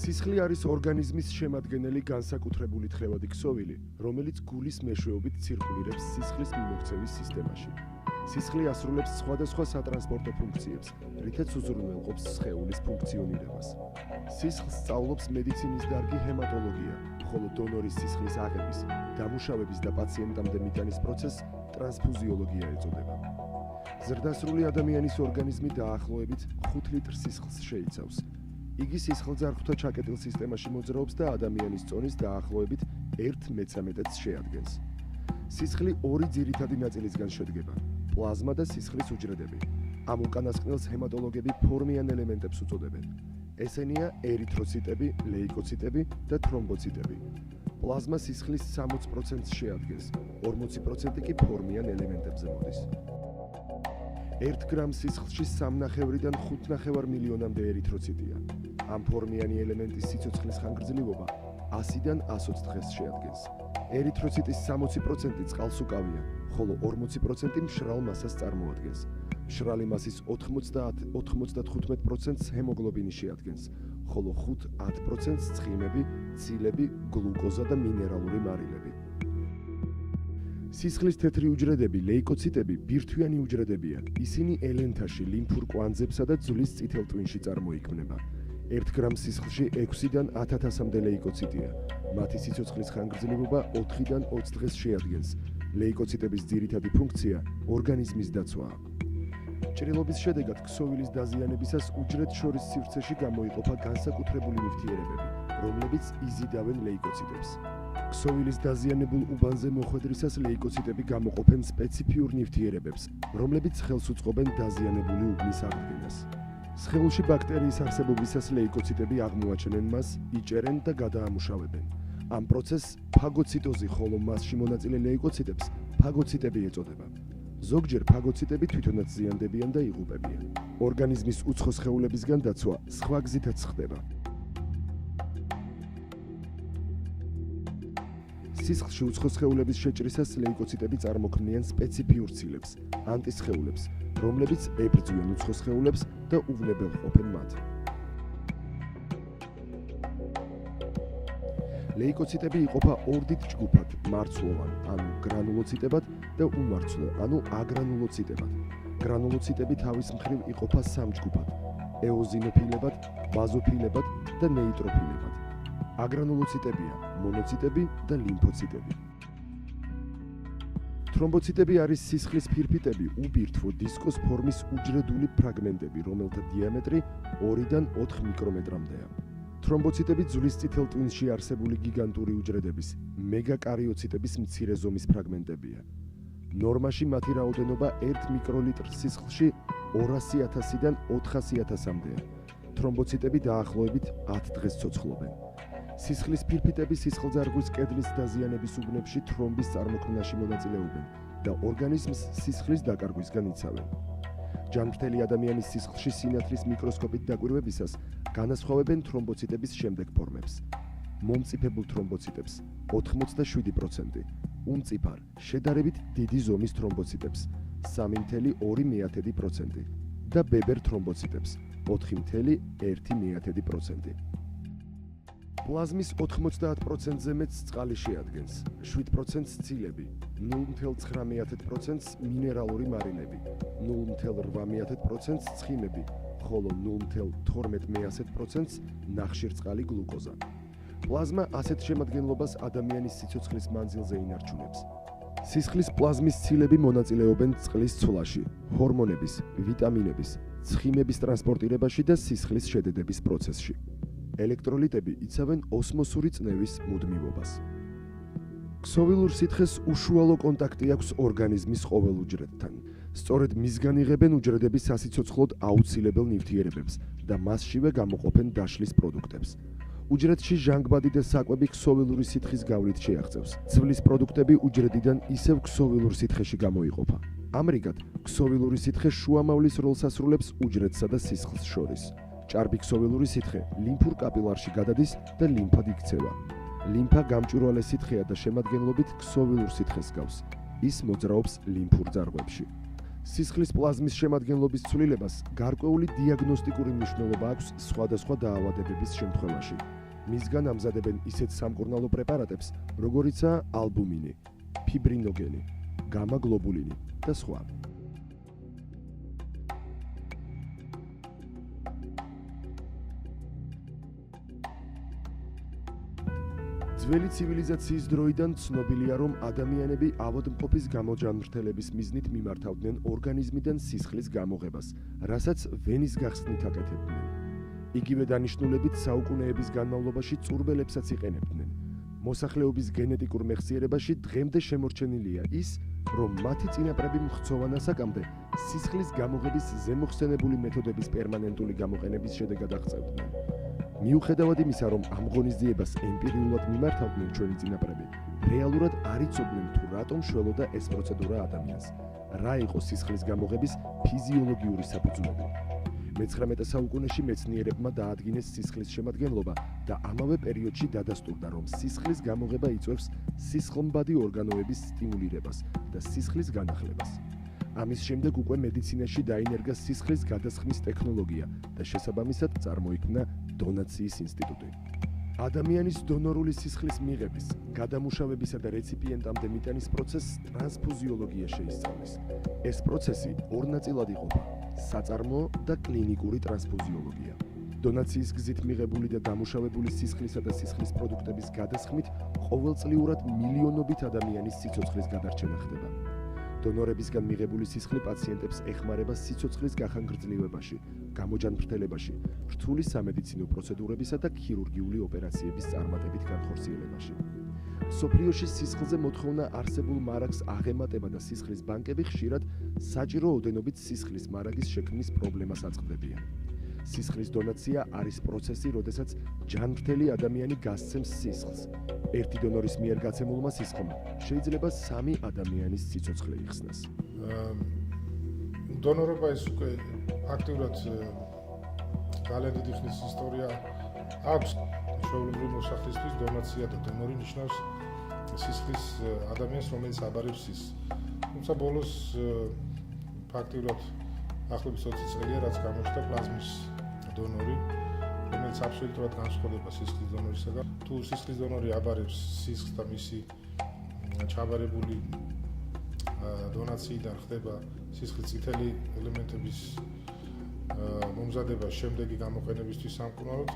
სისხლი არის ორგანიზმის შემადგენელი განსაკუთრებული თხევადი ქსოვილი, რომელიც გულის მეშვეობით ცირკულირებს სისხლის მიმოქცევის სისტემაში. სისხლი ასრულებს სხვადასხვა სატრანსპორტო ფუნქციებს, რითაც უზრუნველყოფს სხეულის ფუნქციონირებას. სისხლს სწავლობს მედიცინის დარგი ჰემატოლოგია, ხოლო დონორის სისხლის აღების, დამუშავების და პაციენტამდე მიტანის პროცესს ტრანსფუზიოლოგია ეწოდება. ზრდასრული ადამიანის ორგანიზმი დაახლოებით 5 ლიტრ სისხლს შეიცავს. იგი სისხლძარღვთა ჩაკეტილ სისტემაში მოძრაობს და ადამიანის წონის დაახლოებით 1/13-ს შეადგენს. სისხლი ორი ძირითადი ნაწილისგან შედგება: პლაზმა და სისხლის უჯრედები. ამ უკანასკნელს ჰემატოლოგები ფორმიან ელემენტებს უწოდებენ. ესენია ერითროციტები, ლეიკოციტები და თრომბოციტები. პლაზმა სისხლის 60%-ს შეადგენს, 40% კი ფორმიან ელემენტებზე მოდის. 1 გრამ სისხლში 3.5-დან 5.5 მილიონამდე ერითროციტია. ამ ფორმიანი ელემენტის სიცოცხლის ხანგრძლივობა 100-დან 120 დღეს შეადგენს. ერითროციტის 60% წყალს უკავია, ხოლო 40% მშრალ მასას წარმოადგენს. მშრალი მასის 95%-ს ჰემოგლობინი შეადგენს, ხოლო 5-10%-ს ცხიმები, ცილები, გლუკოზა და მინერალური მარილები. სისხლის თეთრი უჯრედები, ლეიკოციტები, ბირთვიანი უჯრედებია. ისინი ელენთაში, ლიმფურ კვანძებსა და ძვლის წითელ ტვინში წარმოიქმნება. 1 გრამ სისხლში 6-დან 1000-მდე ლეიკოციტია. მათი სიცოცხლის ხანგრძლივობა 4-დან 20 დღეს შეადგენს. ლეიკოციტების ძირითადი ფუნქცია ორგანიზმის დაცვაა. ჭრილობის შედეგად ქსოვილის დაზიანებისას უჯრედს შორის სივრცეში გამოიყოფა განსაკუთრებული ნივთიერებები, რომლებიც იზიდავენ ლეიკოციტებს. ქსოვილის დაზიანებულ უბანზე მოხვედრისას ლეიკოციტები გამოყოფენ სპეციფიურ ნივთიერებებს, რომლებიც ხელს უწყობენ დაზიანებული უბნის აღდგენას. სხეულში ბაქტერიის არსებობისას ლეიკოციტები აღმოაჩენენ მას, იჭერენ და გადაამუშავებენ. ამ პროცესს ფაგოციტოზი, ხოლო მასში მონაწილე ლეიკოციტებს ფაგოციტები ეწოდება. ზოგჯერ ფაგოციტები თვითონაც ზიანდებიან და იღუპებიან. ორგანიზმის უცხო სხეულებისგან დაცვა სხვა გზითაც ხდება. სისხლში უცხო სხეულების შეჭრისას ლეიკოციტები წარმოქმნიან სპეციფიურ ცილებს, ანტისხეულებს, რომლებიც ებრძვიან უცხო სხეულებს და უვნებელყოფენ მათ. ლეიკოციტები იყოფა ორ დიდ ჯგუფად: მარცვლოვან, ანუ გრანულოციტებად და უმარცვლო, ანუ აგრანულოციტებად. გრანულოციტები თავის მხრივ იყოფა 3 ჯგუფად: ეოზინოფილებად, ბაზოფილებად და ნეიტროფილებად. აგრანულოციტებია მონოციტები და ლიმფოციტები. თრომბოციტები არის სისხლის ფირფიტები, უბირთვო დისკოს ფორმის უჯრედული ფრაგმენტები, რომელთა დიამეტრი 2-დან 4 მიკრომეტრამდეა. თრომბოციტები ძვლის წითელ ტვინში არსებული გიგანტური უჯრედების, მეგაკარიოციტების მცირე ზომის ფრაგმენტებია. ნორმაში მათი რაოდენობა 1 მიკროლიტრ სისხლში 200.000-დან 400.000-მდეა. თრომბოციტები დაახლოებით 10 დღეს ცოცხლობენ. სისხლის ფირფიტები სისხლძარღვის კედლის დაზიანების უბნებში თრომბის წარმოქმნაში მონაწილეობენ და ორგანიზმს სისხლის დაკარგვისგან იცავენ. ჯანმრთელი ადამიანის სისხლში სინათლის მიკროსკოპით დაკვირვებისას განასხვავებენ თრომბოციტების შემდეგ ფორმებს: მომწიფებულ თრომბოციტებს 87%, უმწიფარ, შედარებით დიდი ზომის თრომბოციტებს 3.2% და ბებერ თრომბოციტებს 4.1%. პლაზმის 90%-ზე მეტს წყალი შეადგენს, 7%-ს ცილები, 0.9%-ს მინერალური მარილები, 0.8%-ს ცხიმები, ხოლო 0.12%-ს ნახშირწყალი გლუკოზა. პლაზმა ასეთ შემადგენლობას ადამიანის სიცოცხლის მანძილზე ინარჩუნებს. სისხლის პლაზმის ცილები მონაწილეობენ წყლის ცვლაში, ჰორმონების, ვიტამინების, ცხიმების ტრანსპორტირებაში და სისხლის შედედების პროცესში. ელექტროლიტები იცავენ ოსმოსური წნევის მუდმივობას. ქსოვილურ სითხეს უშუალო კონტაქტი აქვს ორგანიზმის ყოველ უჯრედთან. სწორედ მისგან იღებენ უჯრედები სასიცოცხლოდ აუცილებელ ნივთიერებებს და მასშივე გამოყოფენ დაშლის პროდუქტებს. უჯრედში ჟანგბადი და საკვები ქსოვილური სითხის გავლით შეაღწევს. ცვლის პროდუქტები უჯრედიდან ისევ ქსოვილურ სითხეში გამოიყოფა. ამრიგად, ქსოვილური სითხე შუამავლის როლს ასრულებს უჯრედსა და სისხლს შორის. ჭარბი ქსოვილური სითხე ლიმფურ კაპილარში გადადის და ლიმფად იქცევა. ლიმფა გამჭვირვალე სითხეა და შემადგენლობით ქსოვილურ სითხეს გავს. ის მოძრაობს ლიმფურ ძარღვებში. სისხლის პლაზმის შემადგენლობის ცვლილებას გარკვეული დიაგნოსტიკური მნიშვნელობა აქვს სხვადასხვა დაავადებების შემთხვევაში. მისგან ამზადებენ ისეთ სამკურნალო პრეპარატებს, როგორიცაა ალბუმინი, ფიბრინოგენი, გამა-გლობულინი და სხვა. ძველი ცივილიზაციის დროიდან ცნობილია, რომ ადამიანები ავადმყოფის გამოჯანმრთელების მიზნით მიმართავდნენ ორგანიზმიდან სისხლის გამოღებას, რასაც ვენის გახსნით აკეთებდნენ. იგივე დანიშნულებით საუკუნეების განმავლობაში წურბელებსაც იყენებდნენ. მოსახლეობის გენეტიკურ მეხსიერებაში დღემდე შემორჩენილია ის, რომ მათი წინაპრები მხცოვან ასაკამდე სისხლის გამოღების ზემოხსენებული მეთოდების პერმანენტული გამოყენების შედეგად აღწევდნენ. მიუხედავად იმისა, რომ ამ ღონისძიებას ემპირიულად მიმართავდნენ ჩვენი წინაპრები, რეალურად არ იცოდნენ თუ რატომ შველოდა ეს პროცედურა ადამიანს, რა იყო სისხლის გამოღების ფიზიოლოგიური საფუძვლები. მე-19 საუკუნეში მეცნიერებმა დაადგინეს სისხლის შემადგენლობა და ამავე პერიოდში დადასტურდა, რომ სისხლის გამოღება იწვევს სისხლმბადი ორგანოების სტიმულირებას და სისხლის განახლებას. ამის შემდეგ უკვე მედიცინაში დაინერგა სისხლის გადასხმის ტექნოლოგია და შესაბამისად წარმოიქმნა დონაციის ინსტიტუტი. ადამიანის დონორული სისხლის მიღების, გადამუშავებისა და რეციპიენტამდე მიტანის პროცესს ტრანსფუზიოლოგია შეისწავლის. ეს პროცესი ორ ნაწილად იყოფა: საწარმოო და კლინიკური ტრანსფუზიოლოგია. დონაციის გზით მიღებული და დამუშავებული სისხლისა და სისხლის პროდუქტების გადასხმით ყოველწლიურად მილიონობით ადამიანის სიცოცხლის გადარჩენა ხდება. დონორებისგან მიღებული სისხლი პაციენტებს ეხმარება სიცოცხლის გახანგრძლივებაში, გამოჯანმრთელებაში, რთული სამედიცინო პროცედურებისა და ქირურგიული ოპერაციების წარმატებით განხორციელებაში. მსოფლიოში სისხლზე მოთხოვნა არსებულ მარაგს აღემატება და სისხლის ბანკები ხშირად საჭირო ოდენობით სისხლის მარაგის შექმნის პრობლემას აწყდებიან. სისხლის დონაცია არის პროცესი, როდესაც ჯანმრთელი ადამიანი გასცემს სისხლს. ერთი დონორის მიერ გაცემულმა სისხლმა შეიძლება 3 ადამიანის სიცოცხლე იხსნას. დონორობა ის უკვე აქტიურად ძალიან დიდი ხნის ისტორია აქვს. ჩვეულებრივი მოსახლისთვის დონაცია და დონორი ნიშნავს სისხლის ადამიანს, რომელიც აბარებს სისხლს. თუმცა ბოლოს ფაქტიურად ახლობის 20 წელია, რაც გამოჩნდა პლაზმის დონორი, რომელიც აბსოლუტურად განსხვავდება სისხლის დონორისაგან. თუ სისხლის დონორი აბარებს სისხლს და მისი ჩაბარებული დონაციიდან ხდება სისხლის წითელი ელემენტების მომზადება შემდეგი გამოყენებისთვის სამკურნალოდ,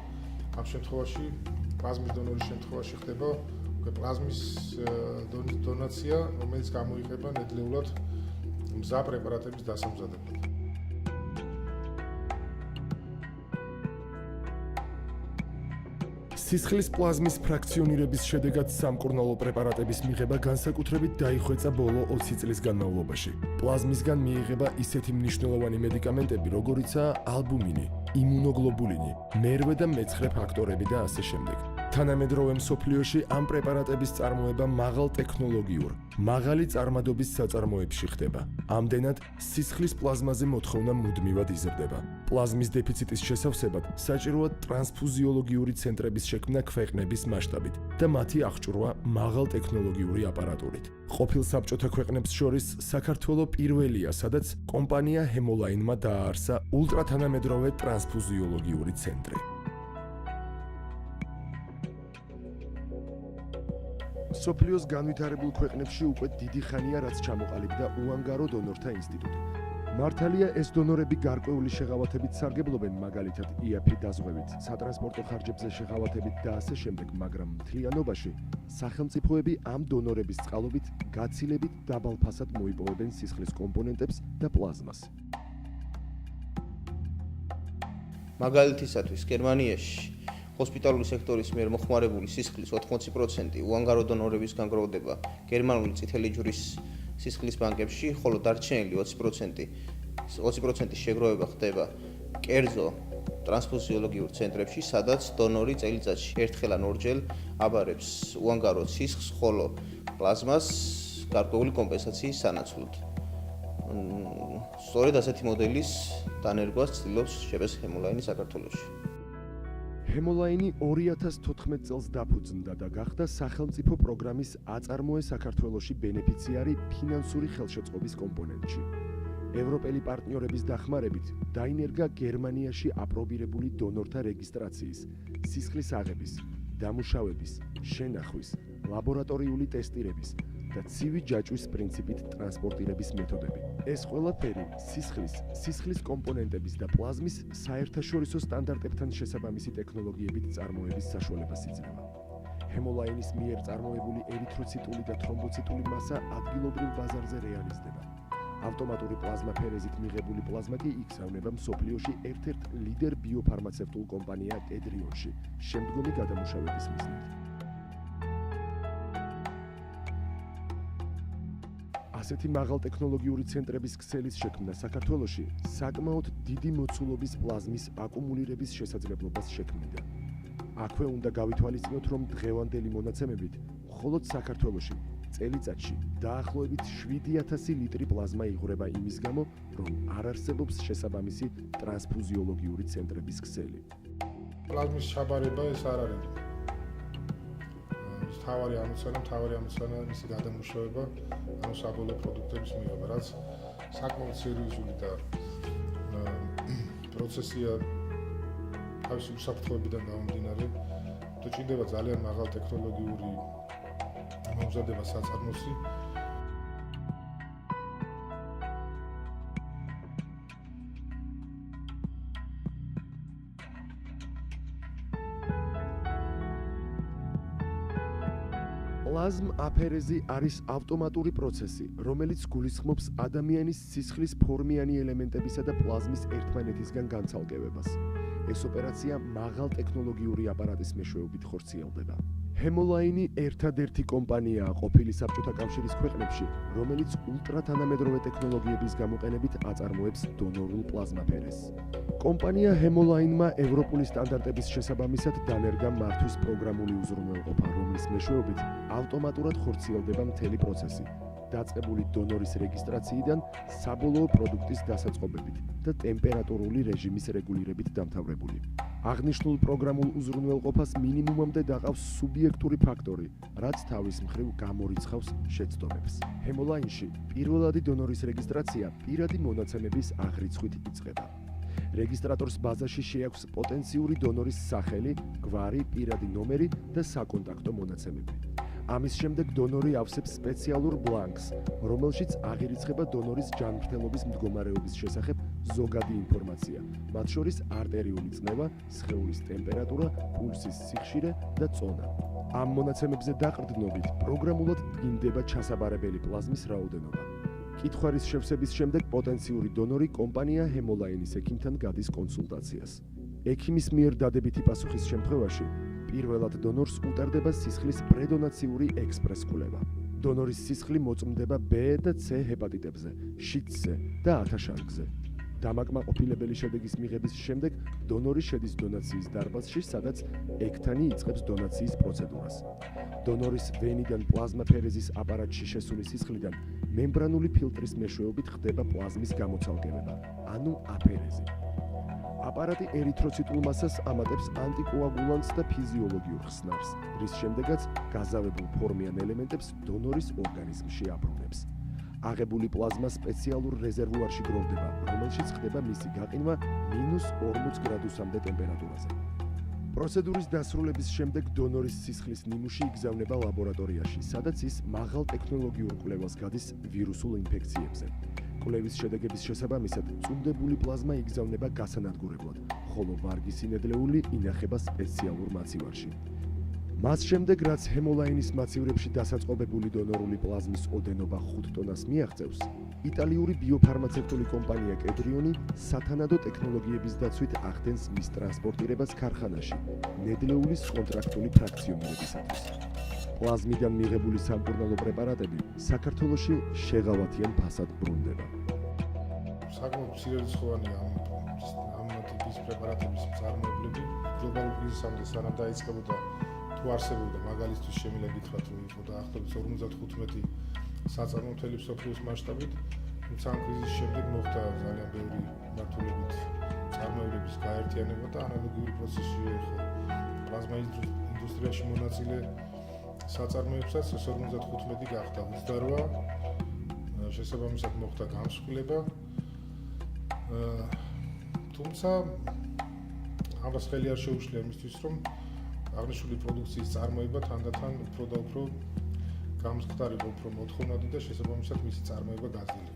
ამ შემთხვევაში პლაზმის დონორის შემთხვევაში ხდება პლაზმის დონაცია, რომელიც გამოიყენება ნედლეულად მზა პრეპარატების დასამზადებლად. სისხლის პლაზმის ფრაქციონირების შედეგად სამკურნალო პრეპარატების მიღება განსაკუთრებით დაიხვეწა ბოლო 20 წლის განმავლობაში. პლაზმისგან მიიღება ისეთი მნიშვნელოვანი მედიკამენტები, როგორიცაა ალბუმინი, იმუნოგლობულინი, მერვე და მეცხრე ფაქტორები და ასე შემდეგ. თანამედროვე მსოფლიოში ამ პრეპარატების წარმოება მაღალ ტექნოლოგიურ, მაღალი წარმადობის საწარმოებში ხდება. ამდენად სისხლის პლაზმაზე მოთხოვნა მუდმივად იზრდება. პლაზმის დეფიციტის შესავსებად საჭიროა ტრანსფუზიოლოგიური ცენტრების შექმნა ქვეყნების მასშტაბით და მათი აღჭურვა მაღალ ტექნოლოგიური აპარატურით. ყოფილ საბჭოთა ქვეყნებს შორის საქართველო პირველია, სადაც კომპანია ჰემოლაინმა დააარსა ულტრათანამედროვე ტრანსფუზიოლოგიური ცენტრი. სოფლიოს განვითარებულ ქვეყნებში უკვე დიდი ხანია, რაც ჩამოყალიბდა უანგარო დონორთა ინსტიტუტი. მართალია, ეს დონორები გარკვეული შეღავათებით სარგებლობენ, მაგალითად იაფი დაზღვევით, სატრანსპორტო ხარჯებზე შეღავათებით და ასე შემდეგ, მაგრამ მთლიანობაში სახელმწიფოები ამ დონორების წყალობით გაცილებით დაბალ ფასად მოიპოვებენ სისხლის კომპონენტებს და პლაზმას. მაგალითისათვის, გერმანიაში ჰოსპიტალური სექტორის მიერ მოხმარებული სისხლის 80% უანგარო დონორებისგან გროვდება გერმანული წითელი ჯვრის სისხლის ბანკებში, ხოლო დარჩენილი 20% შეგროვება ხდება კერძო ტრანსფუზიოლოგიურ ცენტრებში, სადაც დონორი წელიწადში ერთხელ ან ორჯერ აბარებს უანგარო სისხლს, ხოლო პლაზმას გარკვეული კომპენსაციის სანაცვლოდ. სწორედ ასეთი მოდელის დანერგვას ცდილობს ჟპს ჰემოლაინი საქართველოში. ჰემოლაინი 2014 წელს დაფუძნდა და გახდა სახელმწიფო პროგრამის აწარმოე საქართველოში ბენეფიციარი ფინანსური ხელშეწყობის კომპონენტში. ევროპელი პარტნიორების დახმარებით დაინერგა გერმანიაში აპრობირებული დონორთა რეგისტრაციის, სისხლის აღების, დამუშავების, შენახვის, ლაბორატორიული ტესტირების და ცივი ჯაჭვის პრინციპით ტრანსპორტირების მეთოდები. ეს ყველაფერი სისხლის კომპონენტების და პლაზმის საერთაშორისო სტანდარტებთან შესაბამისი ტექნოლოგიებით წარმოების საშუალებას იძლევა. ჰემოლაინის მიერ წარმოებული ერითროციტული და თრომბოციტული მასა ადგილობრივ ბაზარზე რეალიზდება. ავტომატური პლაზმაფერეზით მიღებული პლაზმა კი იგზავნება მსოფლიოში ერთ-ერთ ლიდერ ბიოფარმაცევტულ კომპანია კედრიონში, შემდგომი გადამუშავების მიზნით. ასეთი მაღალტექნოლოგიური ცენტრების ქსელის შექმნა საქართველოში საკმაოდ დიდი მოცულობის პლაზმის აკუმულირების შესაძლებლობას შექმნიდა. აქვე უნდა გავითვალისწინოთ, რომ დღევანდელი მონაცემებით მხოლოდ საქართველოში წელიწადში დაახლოებით 7000 ლიტრი პლაზმა იღვრება იმის გამო, რომ არ არსებობს შესაბამისი ტრანსფუზიოლოგიური ცენტრების ქსელი. პლაზმის ჩაბარება ეს არ არის თავარი ამოცანა მისი გადამუშავება, ანუ საბოლოო პროდუქტების მიღება, რაც საკმაოდ სერიოზული და პროცესია თავისი უსაფრთხოებიდან გამომდინარე, თუ ჭირდება ძალიან მაღალ ტექნოლოგიური მომზადება საწარმოსი. პლაზმ აფერეზი არის ავტომატური პროცესი, რომელიც გულისხმობს ადამიანის სისხლის ფორმიანი ელემენტებისა და პლაზმის ერთმანეთისგან განცალკევებას. ეს ოპერაცია მაღალ ტექნოლოგიური აპარატის მეშვეობით ხორციელდება. ჰემოლაინი ერთადერთი კომპანიაა ყოფილი საბჭოთა კავშირის ქვეყნებში, რომელიც ულტრათანამედროვე ტექნოლოგიების გამოყენებით აწარმოებს დონორულ პლაზმაფერეზს. კომპანია ჰემოლაინმა ევროპული სტანდარტების შესაბამისად დანერგა მართვის პროგრამული უზრუნველყოფა, რომლის მეშვეობით ავტომატურად ხორციელდება მთელი პროცესი, დაწყებული დონორის რეგისტრაციიდან საბოლოო პროდუქტის დასაწყობებით და ტემპერატურული რეჟიმის რეგულირებით დამთავრებული. აღნიშნულ პროგრამულ უზრუნველყოფას მინიმუმამდე დაყავს სუბიექტური ფაქტორი, რაც თავის მხრივ გამორიცხავს შეცდომებს. ჰემოლაინში პირველადი დონორის რეგისტრაცია პირადი მონაცემების აღრიცხვით იწყება. რეგისტრატორს ბაზაში შეაქვს პოტენციური დონორის სახელი, გვარი, პირადი ნომერი და საკონტაქტო მონაცემები. ამის შემდეგ დონორი ავსებს სპეციალურ ბლანკს, რომელშიც აღირიცხება დონორის ჯანმრთელობის მდგომარეობის შესახებ ზოგადი ინფორმაცია, მათ შორის არტერიული წნევა, სხეულის ტემპერატურა, პულსის სიხშირე და წონა. ამ მონაცემებზე დაყრდნობით პროგრამულად დგინდება ჩასაბარებელი პლაზმის რაოდენობა. კითხვარის შევსების შემდეგ პოტენციური დონორი კომპანია ჰემოლაინის ექიმთან გადის კონსულტაციას. ექიმის მიერ დადებითი პასუხის შემთხვევაში პირველად დონორს უტარდება სისხლის პრედონაციური ექსპრეს-კვლევა. დონორის სისხლი მოწმდება B და C ჰეპატიტებზე, შიდსზე და ათაშანგზე. დამაკმაყოფილებელი შედეგის მიღების შემდეგ დონორი შედის დონაციის დარბაზში, სადაც ექთანი იწყებს დონაციის პროცედურას. დონორის ვენიდან პლაზმაფერეზის აპარატში შესული სისხლიდან მემბრანული ფილტრის მეშვეობით ხდება პლაზმის გამოცალკევება, ანუ აფერეზი. აპარატი ერითროციტულ მასას ამატებს ანტიკოაგულანტს და ფიზიოლოგიურ ხსნარს, რის შემდეგაც გაზავებულ ფორმიან ელემენტებს დონორის ორგანიზმში აბრუნებს. აღებული პლაზმა სპეციალურ რეზერვუარში გროვდება, რომელშიც ხდება მისი გაყინვა -40 გრადუსამდე ტემპერატურაზე. პროცედურის დასრულების შემდეგ დონორის სისხლის ნიმუში იგზავნება ლაბორატორიაში, სადაც ის მაღალ ტექნოლოგიურ კვლევას გადის ვირუსულ ინფექციებზე. კვლევის შედეგების შესაბამისად წუნდებული პლაზმა იგზავნება გასანადგურებლად, ხოლო ვარგისი ნედლეული ინახება სპეციალურ მაცივარში. მას შემდეგ, რაც ჰემოლაინის მაცივრებში დასაწყობებული დონორული პლაზმის ოდენობა 5 ტონას მიაღწევს, იტალიური ბიოფარმაცევტული კომპანია კედრიონი სათანადო ტექნოლოგიების დაცვით ახდენს მის ტრანსპორტირებას ქარხანაში, ნედლეულის კონტრაქტული ფრაქციონირებისათვის. პლაზმიდან მიღებული სამკურნალო პრეპარატები საქართველოში შეღავათიან ფასად ბრუნდება. საკმაოდ სირიოზხოვანია ამ ტიპის პრეპარატების წარმოებლები. გლობალურ კრიზისამდე სანამ დაიწყებოდა თუ არსებობდა მაგალითთვის შემიძლია გითხრათ, რომ იყო დაახლოებით 55 საწარმო მთელი მსოფლიოს მასშტაბით, თუმცა ამ კრიზისის შემდეგ მოხდა ძალიან ბევრი მართულებით წარმოებლების გაერთიანება და ანალოგიური პროცესია ახლა პლაზმა ინდუსტრიაში მონაწილე საწარმოებსაც 55 გახდა 28, შესაბამისად მოხდა გამსხვილება თუმცა ამას ხელი არ შეუშლია იმისთვის, რომ აღნიშნული პროდუქციის წარმოება თანდათან უფრო და უფრო გამსხდარიყო, უფრო მოთხოვნადი და შესაბამისად მისი წარმოება გაძლიერდეს.